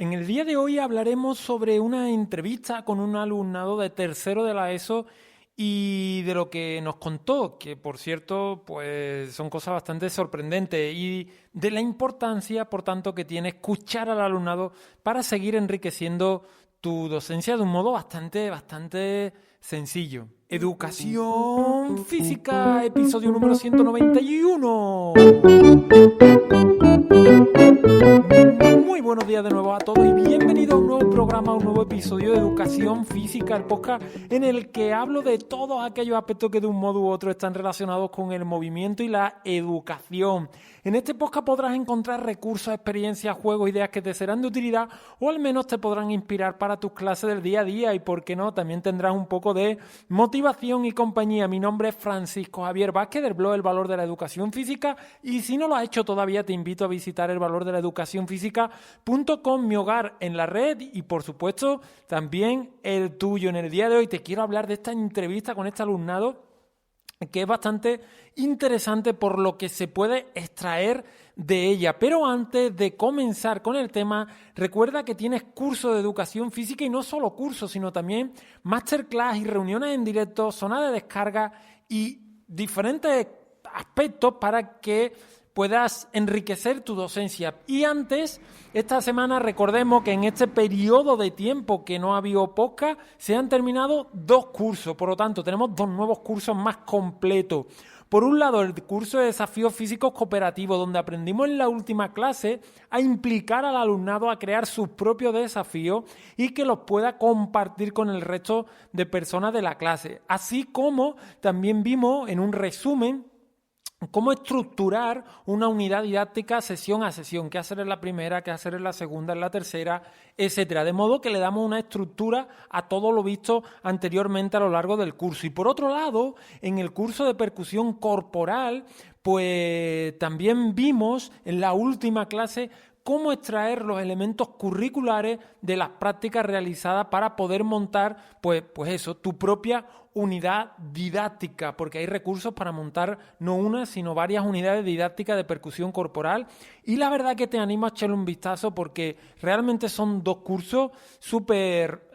En el día de hoy hablaremos sobre una entrevista con un alumnado de tercero de la ESO y de lo que nos contó, que por cierto, pues son cosas bastante sorprendentes y de la importancia, por tanto, que tiene escuchar al alumnado para seguir enriqueciendo tu docencia de un modo bastante sencillo. Educación Física, episodio número 191. Muy buenos días de nuevo a todos y bienvenidos a un nuevo programa, un nuevo episodio de Educación Física, el podcast en el que hablo de todos aquellos aspectos que de un modo u otro están relacionados con el movimiento y la educación. En este podcast podrás encontrar recursos, experiencias, juegos, ideas que te serán de utilidad o al menos te podrán inspirar para tus clases del día a día y, por qué no, también tendrás un poco de motivación y compañía. Mi nombre es Francisco Javier Vázquez del blog El Valor de la Educación Física y si no lo has hecho todavía te invito a visitar elvalordelaeducacionfísica.com, mi hogar en la red y por supuesto también el tuyo. En el día de hoy te quiero hablar de esta entrevista con este alumnado que es bastante interesante por lo que se puede extraer de ella. Pero antes de comenzar con el tema, recuerda que tienes curso de educación física y no solo cursos, sino también masterclass y reuniones en directo, zona de descarga y diferentes aspectos para que puedas enriquecer tu docencia. Y antes, esta semana recordemos que en este periodo de tiempo que no ha habido podcast, se han terminado 2 cursos. Por lo tanto, tenemos 2 nuevos cursos más completos. Por un lado, el curso de desafíos físicos cooperativos, donde aprendimos en la última clase a implicar al alumnado a crear sus propios desafíos y que los pueda compartir con el resto de personas de la clase. Así como también vimos en un resumen cómo estructurar una unidad didáctica sesión a sesión, qué hacer en la primera, qué hacer en la segunda, en la tercera, etcétera. De modo que le damos una estructura a todo lo visto anteriormente a lo largo del curso. Y por otro lado, en el curso de percusión corporal, pues también vimos en la última clase cómo extraer los elementos curriculares de las prácticas realizadas para poder montar, pues eso, tu propia unidad didáctica, porque hay recursos para montar no una, sino varias unidades didácticas de percusión corporal. Y la verdad que te animo a echarle un vistazo porque realmente son 2 cursos súper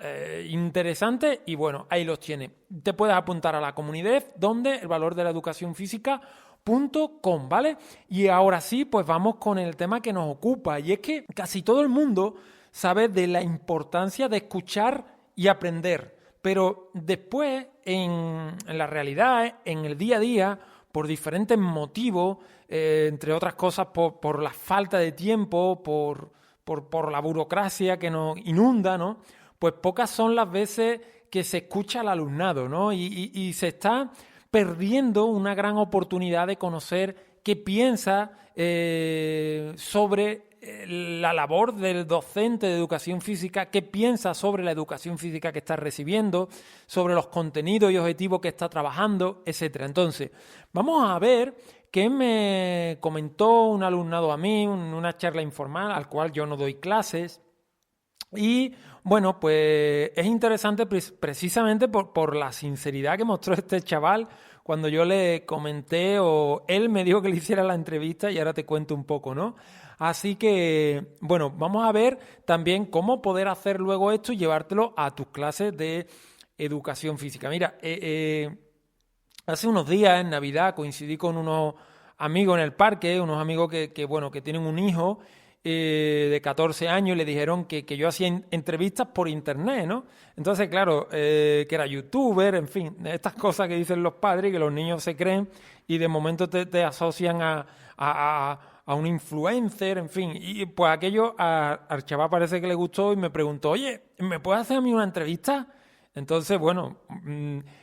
interesantes y bueno, ahí los tienes. Te puedes apuntar a la comunidad donde el valor de la educación física.com, ¿vale? Y ahora sí, pues vamos con el tema que nos ocupa y es que casi todo el mundo sabe de la importancia de escuchar y aprender, pero después en la realidad, en el día a día, por diferentes motivos, entre otras cosas por la falta de tiempo, por la burocracia que nos inunda, ¿no? Pues pocas son las veces que se escucha al alumnado, ¿no? Y se está perdiendo una gran oportunidad de conocer qué piensa sobre la labor del docente de educación física, qué piensa sobre la educación física que está recibiendo, sobre los contenidos y objetivos que está trabajando, etcétera. Entonces, vamos a ver qué me comentó un alumnado a mí en una charla informal al cual yo no doy clases. Y bueno, pues es interesante precisamente por la sinceridad que mostró este chaval cuando yo le comenté o él me dijo que le hiciera la entrevista y ahora te cuento un poco, ¿no? Así que, bueno, vamos a ver también cómo poder hacer luego esto y llevártelo a tus clases de educación física. Mira, hace unos días en Navidad coincidí con unos amigos en el parque, unos amigos que tienen un hijo de 14 años y le dijeron que yo hacía entrevistas por internet, ¿no? Entonces, claro, que era youtuber, en fin, estas cosas que dicen los padres y que los niños se creen y de momento te asocian a un influencer, en fin. Y pues aquello al chaval parece que le gustó y me preguntó, oye, ¿me puedes hacer a mí una entrevista? Entonces, bueno,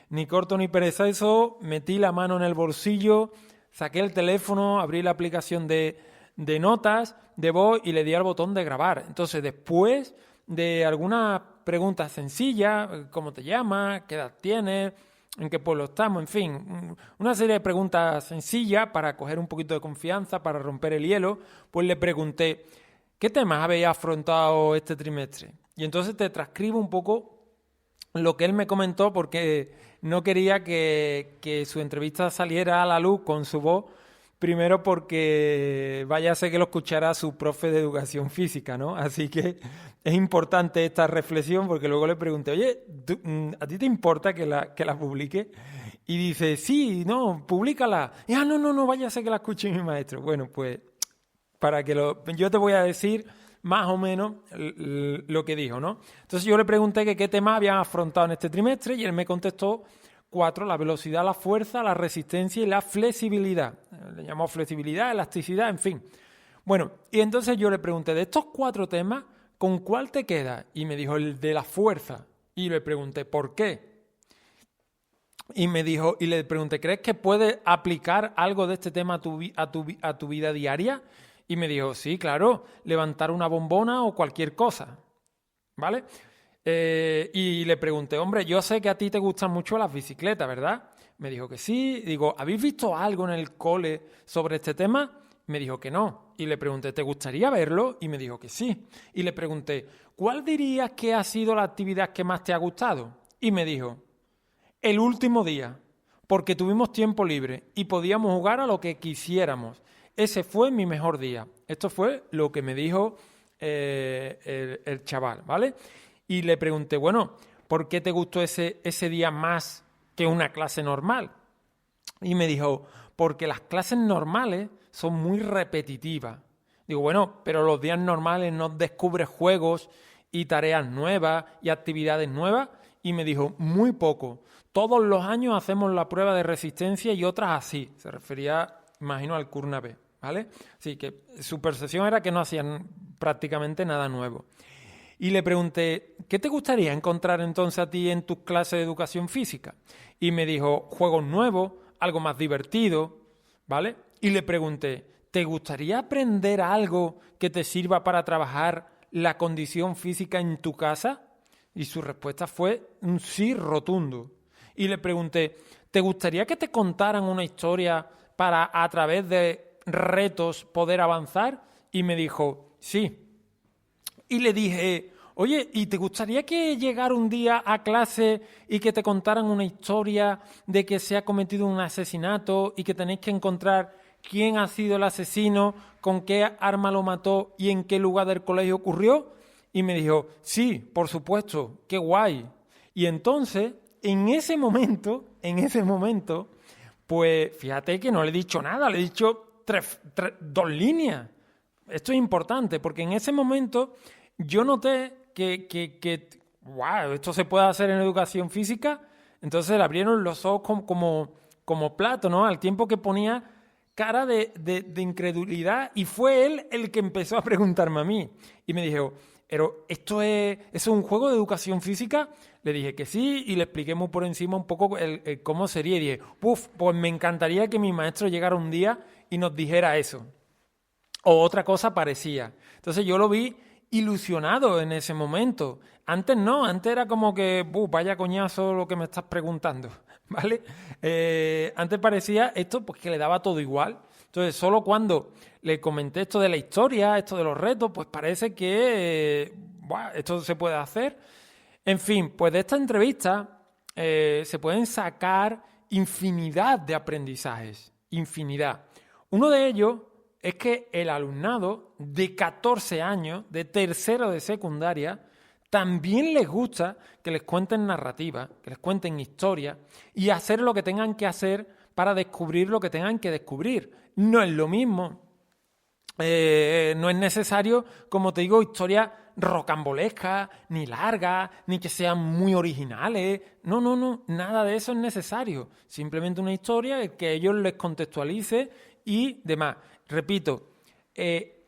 ni corto ni perezoso, metí la mano en el bolsillo, saqué el teléfono, abrí la aplicación de notas, de voz y le di al botón de grabar. Entonces, después de algunas preguntas sencillas, ¿cómo te llamas? ¿Qué edad tienes? ¿En qué pueblo estamos? En fin, una serie de preguntas sencillas para coger un poquito de confianza, para romper el hielo, pues le pregunté, ¿qué temas habéis afrontado este trimestre? Y entonces te transcribo un poco lo que él me comentó porque no quería que su entrevista saliera a la luz con su voz Primero porque vaya a ser que lo escuchará su profe de educación física, ¿no? Así que es importante esta reflexión porque luego le pregunté, oye, ¿a ti te importa que la publique? Y dice, sí, no, públicala. Y, no, vaya a ser que la escuche mi maestro. Bueno, pues yo te voy a decir más o menos lo que dijo, ¿no? Entonces yo le pregunté que qué tema habían afrontado en este trimestre y él me contestó 4, la velocidad, la fuerza, la resistencia y la flexibilidad. Le llamó flexibilidad, elasticidad, en fin. Bueno, y entonces yo le pregunté, de estos 4 temas, ¿con cuál te queda? Y me dijo, el de la fuerza. Y le pregunté, ¿por qué? Y le pregunté, ¿crees que puedes aplicar algo de este tema a tu vida diaria? Y me dijo, sí, claro, levantar una bombona o cualquier cosa, ¿vale? Y le pregunté, hombre, yo sé que a ti te gustan mucho las bicicletas, ¿verdad? Me dijo que sí. Digo, ¿habéis visto algo en el cole sobre este tema? Me dijo que no. Y le pregunté, ¿te gustaría verlo? Y me dijo que sí. Y le pregunté, ¿cuál dirías que ha sido la actividad que más te ha gustado? Y me dijo, el último día, porque tuvimos tiempo libre y podíamos jugar a lo que quisiéramos. Ese fue mi mejor día. Esto fue lo que me dijo el chaval, ¿vale? Y le pregunté, bueno, ¿por qué te gustó ese día más que una clase normal? Y me dijo, porque las clases normales son muy repetitivas. Digo, bueno, pero los días normales no descubres juegos y tareas nuevas y actividades nuevas. Y me dijo, muy poco. Todos los años hacemos la prueba de resistencia y otras así. Se refería, imagino, al Kurnabe, ¿vale? Así que su percepción era que no hacían prácticamente nada nuevo. Y le pregunté, ¿qué te gustaría encontrar entonces a ti en tus clases de educación física? Y me dijo, juegos nuevos, algo más divertido, ¿vale? Y le pregunté, ¿te gustaría aprender algo que te sirva para trabajar la condición física en tu casa? Y su respuesta fue un sí rotundo. Y le pregunté, ¿te gustaría que te contaran una historia para a través de retos poder avanzar? Y me dijo, sí. Y le dije, oye, ¿y te gustaría que llegara un día a clase y que te contaran una historia de que se ha cometido un asesinato y que tenéis que encontrar quién ha sido el asesino, con qué arma lo mató y en qué lugar del colegio ocurrió? Y me dijo, sí, por supuesto, qué guay. Y entonces, en ese momento, pues fíjate que no le he dicho nada, le he dicho 2 líneas. Esto es importante porque en ese momento yo noté que wow, esto se puede hacer en educación física. Entonces le abrieron los ojos como plato, ¿no? Al tiempo que ponía cara de incredulidad y fue él el que empezó a preguntarme a mí. Y me dijo, ¿pero ¿eso es un juego de educación física? Le dije que sí y le expliqué muy por encima un poco el cómo sería. Y dije, pues me encantaría que mi maestro llegara un día y nos dijera eso. O otra cosa parecía. Entonces yo lo vi ilusionado en ese momento. Antes no, antes era como que, vaya coñazo lo que me estás preguntando, ¿vale? Antes parecía esto pues que le daba todo igual. Entonces solo cuando le comenté esto de la historia, esto de los retos, pues parece que esto se puede hacer. En fin, pues de esta entrevista se pueden sacar infinidad de aprendizajes, infinidad. Uno de ellos es que el alumnado de 14 años, de tercero de secundaria, también les gusta que les cuenten narrativa, que les cuenten historia y hacer lo que tengan que hacer para descubrir lo que tengan que descubrir. No es lo mismo. No es necesario, como te digo, historias rocambolescas, ni largas, ni que sean muy originales. No, nada de eso es necesario. Simplemente una historia que ellos les contextualice y demás. Repito,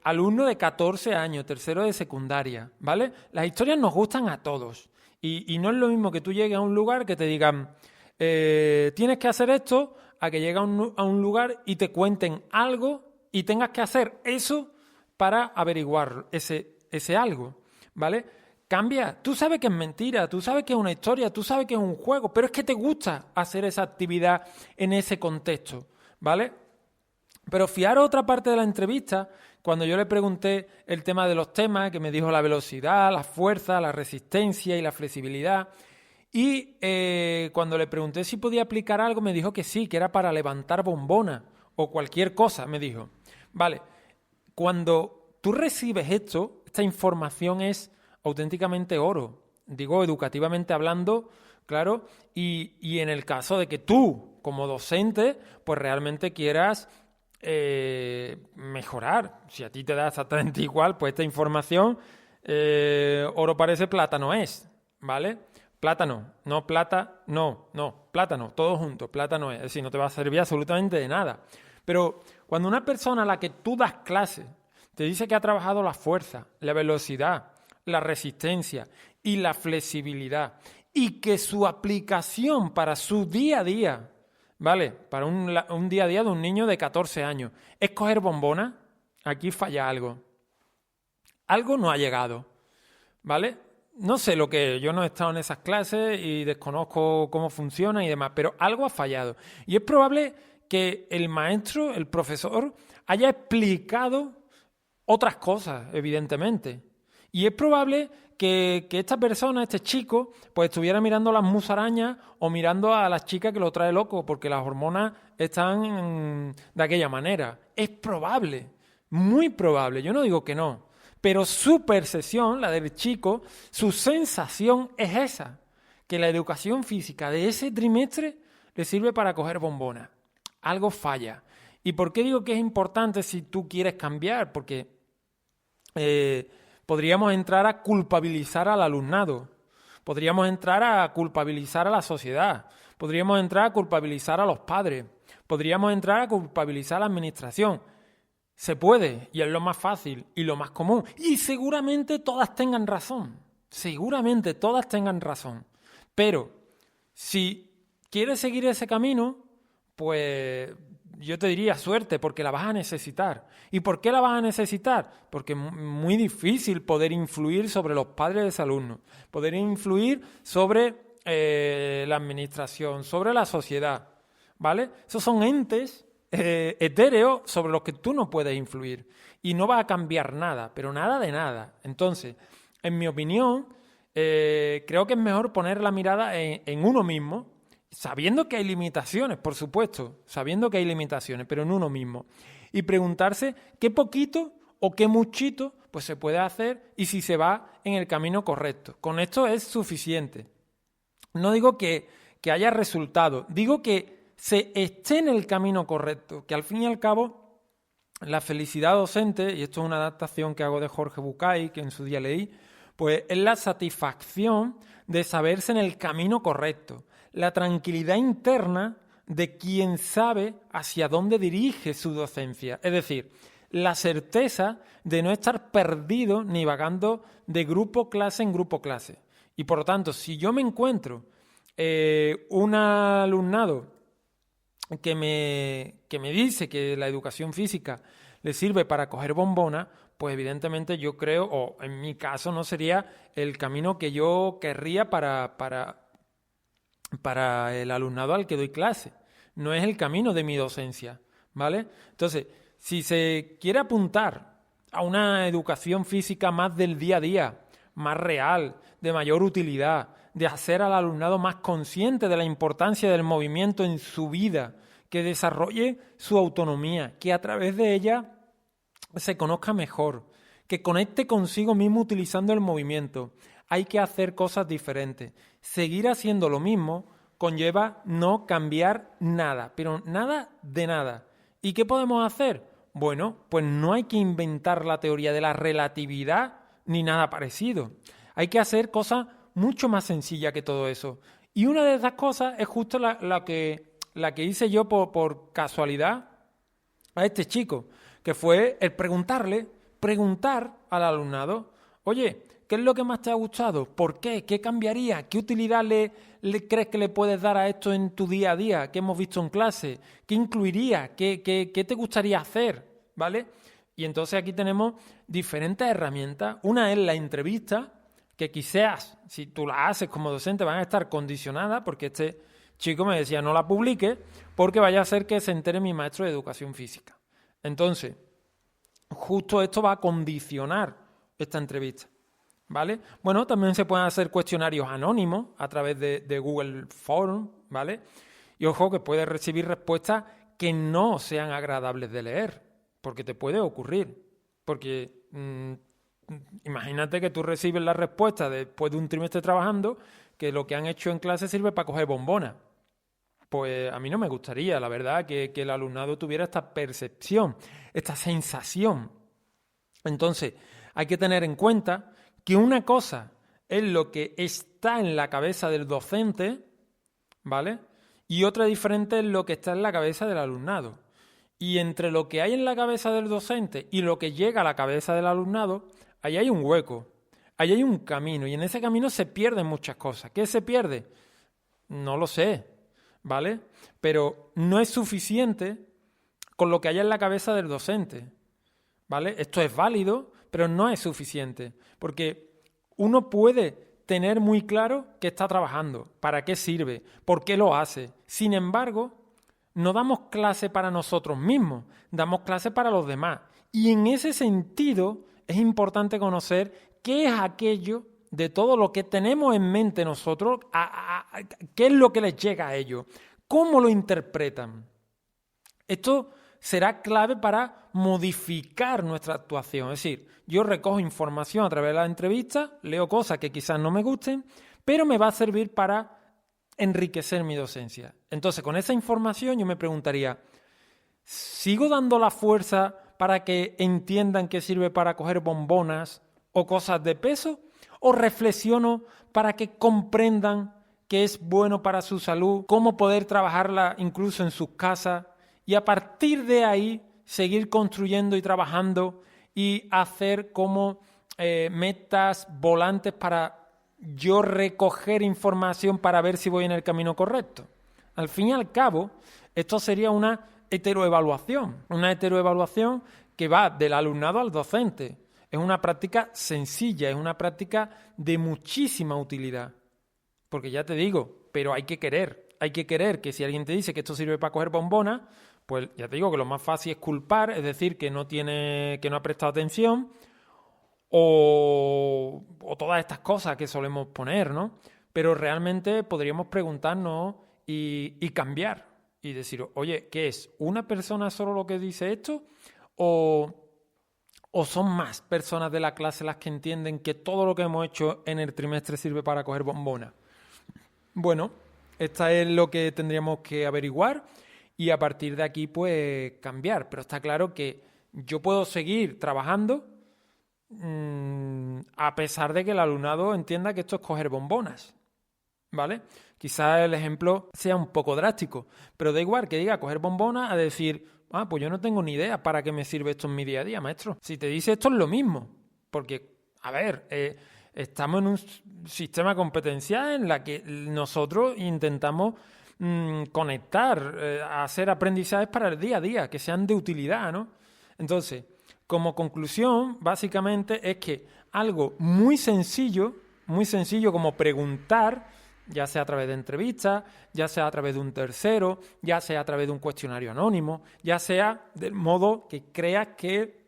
alumno de 14 años, tercero de secundaria, ¿vale? Las historias nos gustan a todos. Y no es lo mismo que tú llegues a un lugar que te digan, tienes que hacer esto, a que llegues a un lugar y te cuenten algo y tengas que hacer eso para averiguar ese algo, ¿vale? Cambia. Tú sabes que es mentira, tú sabes que es una historia, tú sabes que es un juego, pero es que te gusta hacer esa actividad en ese contexto, ¿vale? Pero fijaros otra parte de la entrevista, cuando yo le pregunté el tema de los temas, que me dijo la velocidad, la fuerza, la resistencia y la flexibilidad, y cuando le pregunté si podía aplicar algo, me dijo que sí, que era para levantar bombona o cualquier cosa, me dijo. Vale, cuando tú recibes esto, esta información es auténticamente oro. Digo, educativamente hablando, claro, y en el caso de que tú, como docente, pues realmente quieras mejorar. Si a ti te da exactamente igual, pues esta información, oro parece, plátano es, ¿vale? Plátano, no plata, no, plátano, todo junto, plátano es decir, no te va a servir absolutamente de nada. Pero cuando una persona a la que tú das clase te dice que ha trabajado la fuerza, la velocidad, la resistencia y la flexibilidad, y que su aplicación para su día a día, ¿vale? Para un día a día de un niño de 14 años, es coger bombona, aquí falla algo. Algo no ha llegado, ¿vale? No sé lo que yo no he estado en esas clases y desconozco cómo funciona y demás, pero algo ha fallado. Y es probable que el maestro, el profesor, haya explicado otras cosas, evidentemente. Y es probable que esta persona, este chico, pues estuviera mirando las musarañas o mirando a las chicas que lo trae loco, porque las hormonas están de aquella manera. Es probable, muy probable, yo no digo que no. Pero su percepción, la del chico, su sensación es esa, que la educación física de ese trimestre le sirve para coger bombonas. Algo falla. ¿Y por qué digo que es importante si tú quieres cambiar? Porque podríamos entrar a culpabilizar al alumnado, podríamos entrar a culpabilizar a la sociedad, podríamos entrar a culpabilizar a los padres, podríamos entrar a culpabilizar a la administración. Se puede, y es lo más fácil y lo más común. Y seguramente todas tengan razón. Seguramente todas tengan razón. Pero si quieres seguir ese camino, pues yo te diría suerte, porque la vas a necesitar. ¿Y por qué la vas a necesitar? Porque es muy difícil poder influir sobre los padres de ese alumno, poder influir sobre la administración, sobre la sociedad, ¿vale? Esos son entes etéreos sobre los que tú no puedes influir y no va a cambiar nada, pero nada de nada. Entonces, en mi opinión, creo que es mejor poner la mirada en uno mismo, sabiendo que hay limitaciones, por supuesto, sabiendo que hay limitaciones, pero en uno mismo, y preguntarse qué poquito o qué muchito pues se puede hacer y si se va en el camino correcto. Con esto es suficiente. No digo que haya resultado, digo que se esté en el camino correcto, que al fin y al cabo la felicidad docente, y esto es una adaptación que hago de Jorge Bucay, que en su día leí, pues es la satisfacción de saberse en el camino correcto, la tranquilidad interna de quien sabe hacia dónde dirige su docencia, es decir, la certeza de no estar perdido ni vagando de grupo clase en grupo clase. Y por lo tanto, si yo me encuentro un alumnado que me dice que la educación física le sirve para coger bombona, pues evidentemente yo creo, o en mi caso no sería el camino que yo querría para el alumnado al que doy clase. No es el camino de mi docencia, ¿vale? Entonces, si se quiere apuntar a una educación física más del día a día, más real, de mayor utilidad, de hacer al alumnado más consciente de la importancia del movimiento en su vida, que desarrolle su autonomía, que a través de ella se conozca mejor, que conecte consigo mismo utilizando el movimiento. Hay que hacer cosas diferentes. Seguir haciendo lo mismo conlleva no cambiar nada, pero nada de nada. ¿Y qué podemos hacer? Bueno, pues no hay que inventar la teoría de la relatividad ni nada parecido. Hay que hacer cosas mucho más sencillas que todo eso. Y una de esas cosas es justo la que hice yo por casualidad a este chico, que fue el preguntar al alumnado, oye, ¿qué es lo que más te ha gustado? ¿Por qué? ¿Qué cambiaría? ¿Qué utilidad le crees que le puedes dar a esto en tu día a día? ¿Qué hemos visto en clase? ¿Qué incluiría? ¿Qué te gustaría hacer? ¿Vale? Y entonces aquí tenemos diferentes herramientas. Una es la entrevista, que quizás, si tú la haces como docente, van a estar condicionadas, porque este chico me decía, no la publique, porque vaya a ser que se entere mi maestro de educación física. Entonces, justo esto va a condicionar esta entrevista, ¿vale? Bueno, también se pueden hacer cuestionarios anónimos a través de Google Form, ¿vale? Y ojo que puedes recibir respuestas que no sean agradables de leer, porque te puede ocurrir. Porque imagínate que tú recibes la respuesta después de un trimestre trabajando que lo que han hecho en clase sirve para coger bombonas. Pues a mí no me gustaría, la verdad, que el alumnado tuviera esta percepción, esta sensación. Entonces, hay que tener en cuenta que una cosa es lo que está en la cabeza del docente, ¿vale? Y otra diferente es lo que está en la cabeza del alumnado. Y entre lo que hay en la cabeza del docente y lo que llega a la cabeza del alumnado, ahí hay un hueco, ahí hay un camino, y en ese camino se pierden muchas cosas. ¿Qué se pierde? No lo sé, ¿vale? Pero no es suficiente con lo que haya en la cabeza del docente, ¿vale? Esto es válido, pero no es suficiente, porque uno puede tener muy claro qué está trabajando, para qué sirve, por qué lo hace. Sin embargo, no damos clase para nosotros mismos, damos clase para los demás. Y en ese sentido es importante conocer qué es aquello de todo lo que tenemos en mente nosotros, qué es lo que les llega a ellos, cómo lo interpretan. Esto será clave para modificar nuestra actuación. Es decir, yo recojo información a través de la entrevista, leo cosas que quizás no me gusten, pero me va a servir para enriquecer mi docencia. Entonces, con esa información yo me preguntaría, ¿sigo dando la fuerza para que entiendan que sirve para coger bombonas o cosas de peso? ¿O reflexiono para que comprendan que es bueno para su salud, cómo poder trabajarla incluso en sus casas y a partir de ahí seguir construyendo y trabajando y hacer como metas volantes para yo recoger información para ver si voy en el camino correcto? Al fin y al cabo, esto sería una heteroevaluación que va del alumnado al docente. Es una práctica sencilla, es una práctica de muchísima utilidad. Porque ya te digo, pero hay que querer que si alguien te dice que esto sirve para coger bombonas, pues ya te digo que lo más fácil es culpar, es decir, que no ha prestado atención, o todas estas cosas que solemos poner, ¿no? Pero realmente podríamos preguntarnos y cambiar y decir, oye, ¿qué es? ¿Una persona solo lo que dice esto? ¿O son más personas de la clase las que entienden que todo lo que hemos hecho en el trimestre sirve para coger bombonas? Bueno, esta es lo que tendríamos que averiguar y a partir de aquí, pues, cambiar. Pero está claro que yo puedo seguir trabajando a pesar de que el alumnado entienda que esto es coger bombonas, ¿vale? Quizás el ejemplo sea un poco drástico, pero da igual que diga coger bombonas a decir, pues yo no tengo ni idea para qué me sirve esto en mi día a día, maestro. Si te dice esto es lo mismo, porque, a ver, estamos en un sistema competencial en la que nosotros intentamos conectar, hacer aprendizajes para el día a día, que sean de utilidad, ¿no? Entonces, como conclusión, básicamente es que algo muy sencillo como preguntar, ya sea a través de entrevistas, ya sea a través de un tercero, ya sea a través de un cuestionario anónimo, ya sea del modo que creas que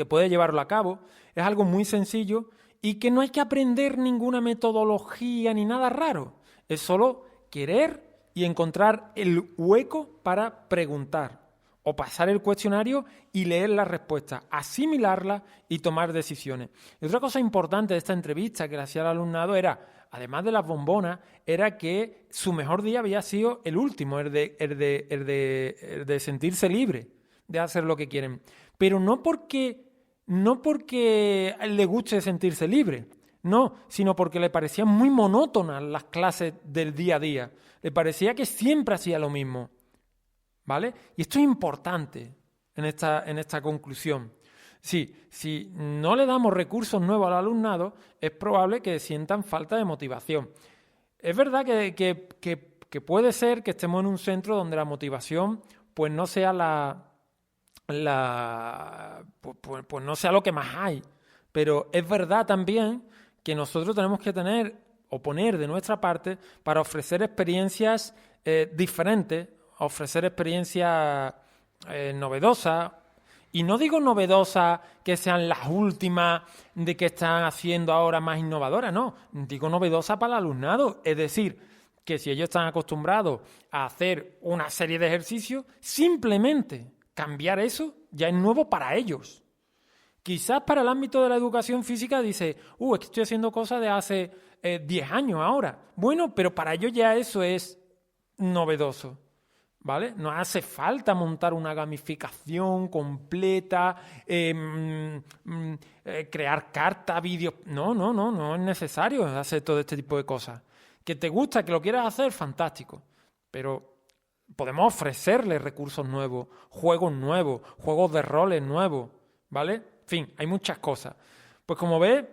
puedes llevarlo a cabo, es algo muy sencillo y que no hay que aprender ninguna metodología ni nada raro. Es solo querer y encontrar el hueco para preguntar o pasar el cuestionario y leer la respuesta, asimilarla y tomar decisiones. Y otra cosa importante de esta entrevista que le hacía al alumnado era, además de las bombonas, era que su mejor día había sido el último, el de sentirse libre de hacer lo que quieren. Pero no porque le guste sentirse libre, no, sino porque le parecían muy monótonas las clases del día a día. Le parecía que siempre hacía lo mismo, ¿vale? Y esto es importante en esta conclusión. Sí, si no le damos recursos nuevos al alumnado, es probable que sientan falta de motivación. Es verdad que puede ser que estemos en un centro donde la motivación pues no sea pues no sea lo que más hay. Pero es verdad también que nosotros tenemos que tener o poner de nuestra parte para ofrecer experiencias diferentes, ofrecer experiencias novedosas. Y no digo novedosas que sean las últimas de que están haciendo ahora más innovadoras, no. Digo novedosas para el alumnado. Es decir, que si ellos están acostumbrados a hacer una serie de ejercicios, simplemente cambiar eso ya es nuevo para ellos. Quizás para el ámbito de la educación física dice, es que estoy haciendo cosas de hace 10 años ahora. Bueno, pero para ellos ya eso es novedoso, ¿vale? No hace falta montar una gamificación completa, crear cartas, vídeos. No es necesario hacer todo este tipo de cosas. Que te gusta, que lo quieras hacer, fantástico. Pero podemos ofrecerles recursos nuevos, juegos de roles nuevos, ¿vale? En fin, hay muchas cosas. Pues como ves,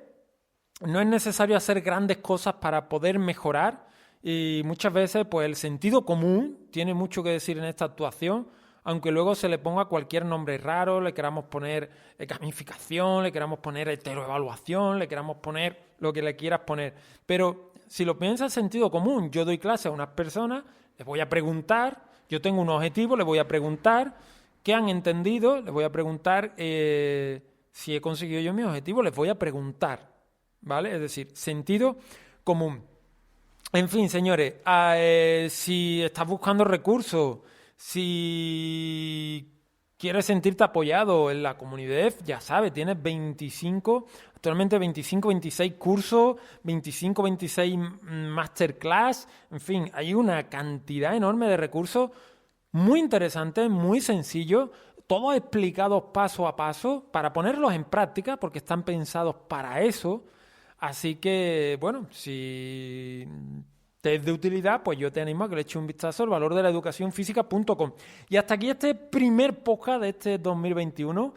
no es necesario hacer grandes cosas para poder mejorar y muchas veces pues el sentido común tiene mucho que decir en esta actuación, aunque luego se le ponga cualquier nombre raro, le queramos poner gamificación, le queramos poner heteroevaluación, le queramos poner lo que le quieras poner. Pero si lo piensas sentido común, yo doy clase a unas personas, les voy a preguntar, yo tengo un objetivo, les voy a preguntar qué han entendido, les voy a preguntar si he conseguido yo mi objetivo, les voy a preguntar, ¿vale? Es decir, sentido común. En fin, señores, si estás buscando recursos, si quieres sentirte apoyado en la comunidad, ya sabes, tienes actualmente 26 cursos, 26 masterclass, en fin, hay una cantidad enorme de recursos muy interesantes, muy sencillos, todos explicados paso a paso para ponerlos en práctica, porque están pensados para eso. Así que, bueno, si te es de utilidad, pues yo te animo a que le eches un vistazo al valordelaeducacionfísica.com. Y hasta aquí este primer podcast de este 2021.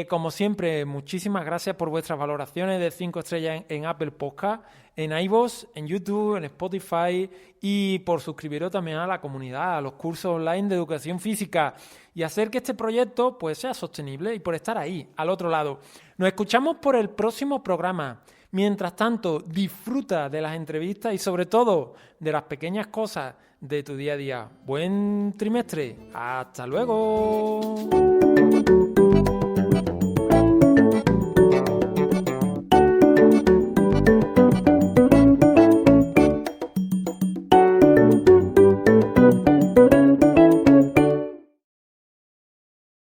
Como siempre, muchísimas gracias por vuestras valoraciones de 5 estrellas en Apple Podcast, en iVoox, en YouTube, en Spotify y por suscribiros también a la comunidad, a los cursos online de educación física y hacer que este proyecto pues sea sostenible y por estar ahí, al otro lado. Nos escuchamos por el próximo programa. Mientras tanto, disfruta de las entrevistas y sobre todo de las pequeñas cosas de tu día a día. Buen trimestre. ¡Hasta luego!